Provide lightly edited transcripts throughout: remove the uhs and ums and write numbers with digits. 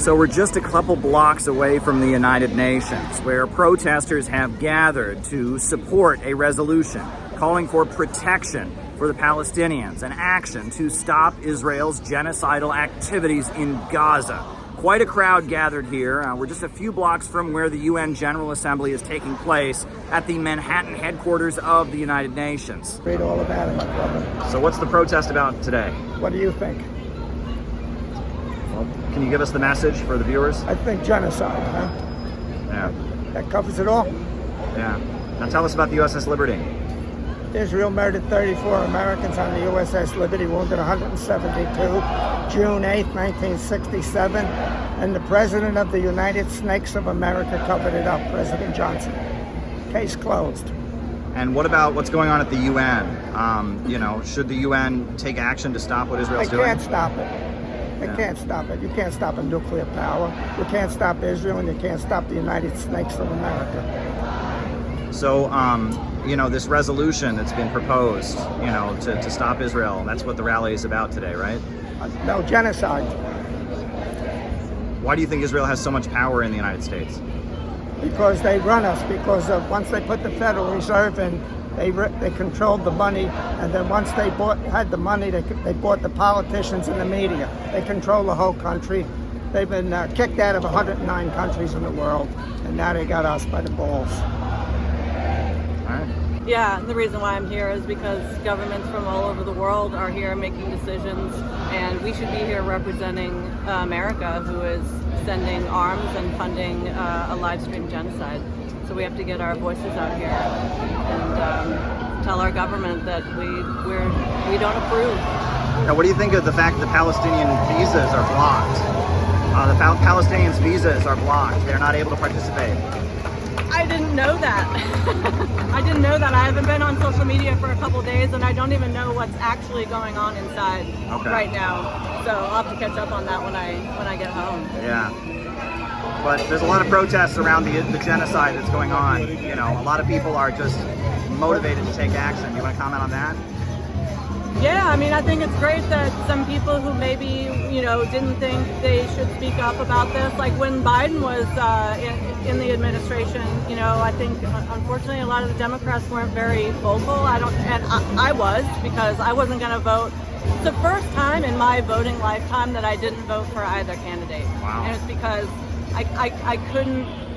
So we're just a couple blocks away from the United Nations, where protesters have gathered to support a resolution calling for protection for the Palestinians and action to stop Israel's genocidal activities in Gaza. Quite a crowd gathered here. We're just a few blocks from where the UN General Assembly is taking place at the Manhattan headquarters of the United Nations. Read all about it, my brother. So what's the protest about today? What do you think? Well, can you give us the message for the viewers? I think genocide, huh? Yeah. That covers it all. Yeah. Now tell us about the USS Liberty. Israel murdered 34 Americans on the USS Liberty, wounded 172, June 8, 1967, and the President of the United Snakes of America covered it up, President Johnson. Case closed. And what about what's going on at the UN? Should the UN take action to stop what Israel's doing? They can't stop it. They can't stop it. You can't stop a nuclear power. You can't stop Israel, and you can't stop the United Snakes of America. So, this resolution that's been proposed, to stop Israel, that's what the rally is about today, right? No, genocide. Why do you think Israel has so much power in the United States? Because they run us, because once they put the Federal Reserve in, they controlled the money, and then once they had the money, they bought the politicians and the media. They control the whole country. They've been kicked out of 109 countries in the world, and now they got us by the balls. Yeah, the reason why I'm here is because governments from all over the world are here making decisions, and we should be here representing America, who is sending arms and funding a live stream genocide. So we have to get our voices out here and tell our government that we don't approve. Now, what do you think of the fact that the Palestinian visas are blocked? The Palestinians' visas are blocked. They're not able to participate. I didn't know that. I didn't know that. I haven't been on social media for a couple days, and I don't even know what's actually going on inside right now. So I'll have to catch up on that when I get home. Yeah. But there's a lot of protests around the genocide that's going on. A lot of people are just motivated to take action. You want to comment on that? Yeah, I think it's great that some people who maybe, didn't think they should speak up about this, like when Biden was in the administration, I think unfortunately a lot of the Democrats weren't very vocal. I was, because I wasn't going to vote. It's the first time in my voting lifetime that I didn't vote for either candidate. Wow. And it's because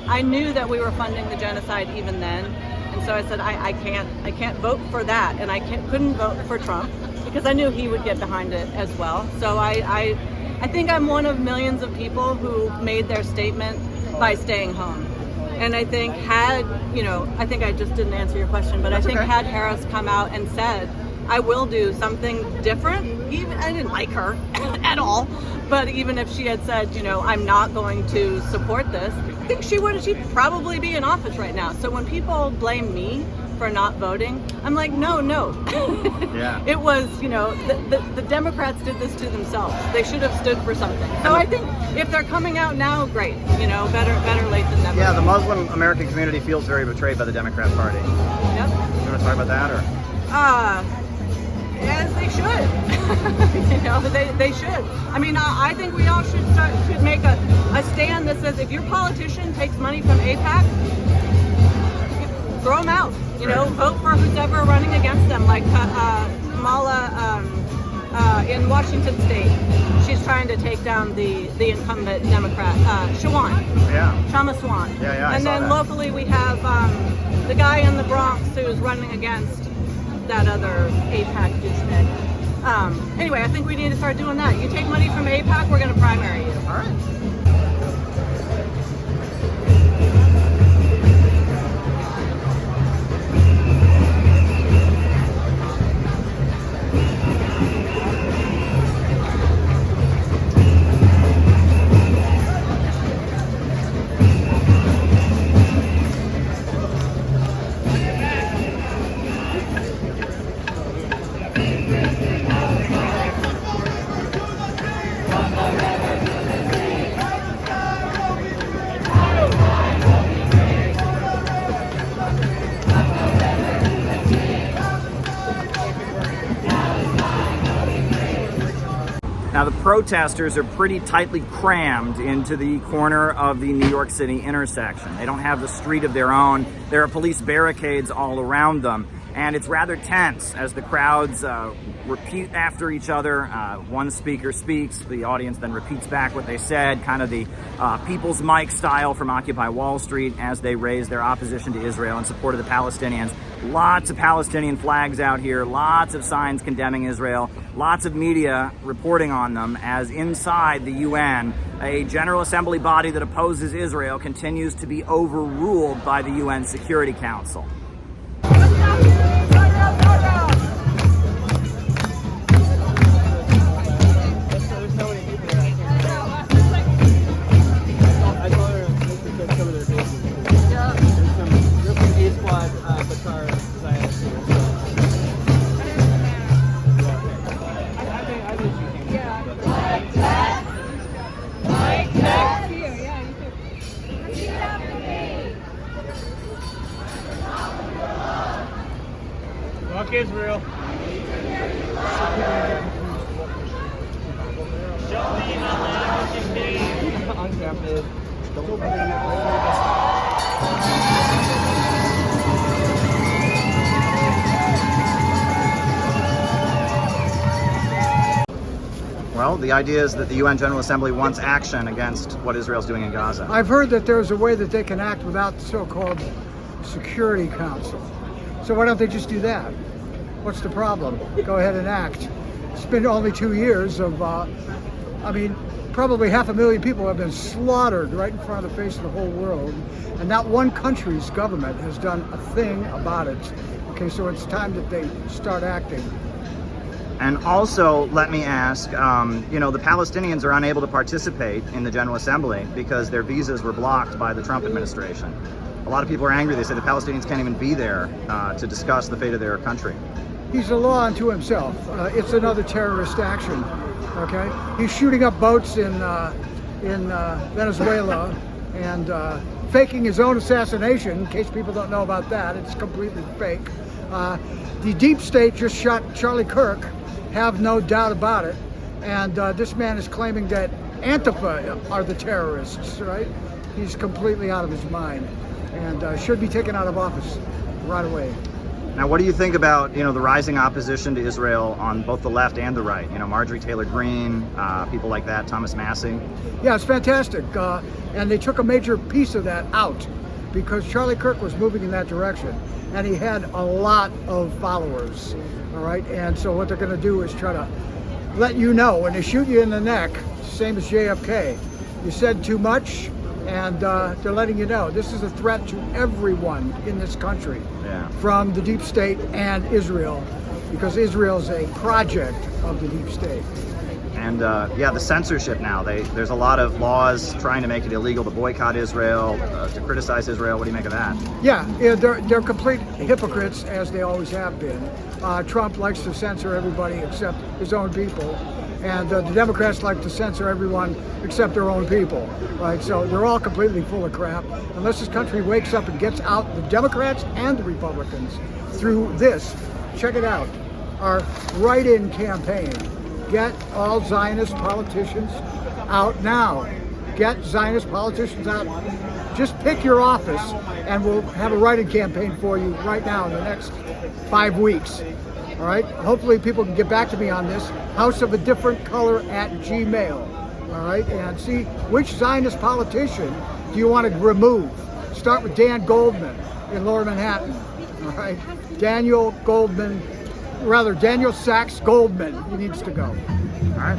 I knew that we were funding the genocide even then. And so I said, I can't vote for that, and I couldn't vote for Trump because I knew he would get behind it as well. So I think I'm one of millions of people who made their statement by staying home. And I think I think I just didn't answer your question, but I think had Harris come out and said, I will do something different, even I didn't like her at all, but even if she had said, I'm not going to support this, I think she'd probably be in office right now. So when people blame me for not voting, I'm like, no. Yeah. It was, the Democrats did this to themselves. They should have stood for something. So I think if they're coming out now, great. Better late than never. Yeah, the Muslim American community feels very betrayed by the Democrat Party. Yep. You want to talk about that, or? Yes, they should. They should. I think we all should make a stand that says if your politician takes money from AIPAC, throw them out. Vote for who's ever running against them, like Kamala in Washington State. She's trying to take down the incumbent Democrat, Shama Swan. Yeah, and then locally we have the guy in the Bronx who's running against that other AIPAC douchebag. Anyway, I think we need to start doing that. You take money from AIPAC, we're going to primary you. All right. protesters are pretty tightly crammed into the corner of the New York City intersection. They don't have the street of their own. There are police barricades all around them, and it's rather tense as the crowds repeat after each other. One speaker speaks, the audience then repeats back what they said, kind of the People's Mic style from Occupy Wall Street, as they raise their opposition to Israel in support of the Palestinians. Lots of Palestinian flags out here, lots of signs condemning Israel, lots of media reporting on them, as inside the UN, a General Assembly body that opposes Israel continues to be overruled by the UN Security Council. Fuck Israel. Well, the idea is that the UN General Assembly wants action against what Israel's doing in Gaza. I've heard that there's a way that they can act without the so-called Security Council. So why don't they just do that? What's the problem? Go ahead and act. It's been only 2 years of, probably 500,000 people have been slaughtered right in front of the face of the whole world, and not one country's government has done a thing about it. Okay, so it's time that they start acting. And also, let me ask, the Palestinians are unable to participate in the General Assembly because their visas were blocked by the Trump administration. A lot of people are angry. They say the Palestinians can't even be there to discuss the fate of their country. He's a law unto himself. It's another terrorist action. Okay, he's shooting up boats in Venezuela and faking his own assassination. In case people don't know about that, it's completely fake. The deep state just shot Charlie Kirk. Have no doubt about it. And this man is claiming that Antifa are the terrorists. Right? He's completely out of his mind and should be taken out of office right away. Now, what do you think about, the rising opposition to Israel on both the left and the right? Marjorie Taylor Greene, people like that, Thomas Massie. Yeah, it's fantastic. And they took a major piece of that out because Charlie Kirk was moving in that direction and he had a lot of followers. All right. And so what they're going to do is try to let you know when they shoot you in the neck, same as JFK, you said too much. And they're letting you know this is a threat to everyone in this country, from the deep state and Israel, because Israel's a project of the deep state. And the censorship now. There's a lot of laws trying to make it illegal to boycott Israel, to criticize Israel. What do you make of that? Yeah, they're complete hypocrites, as they always have been. Trump likes to censor everybody except his own people. And the Democrats like to censor everyone except their own people, right? So they're all completely full of crap. Unless this country wakes up and gets out the Democrats and the Republicans through this, check it out, our write-in campaign. Get all Zionist politicians out now. Get Zionist politicians out. Just pick your office and we'll have a write-in campaign for you right now in the next 5 weeks. All right. Hopefully people can get back to me on this. House of a Different Color @gmail. All right. And see which Zionist politician do you want to remove. Start with Dan Goldman in Lower Manhattan. All right. Daniel Sachs Goldman. He needs to go. All right.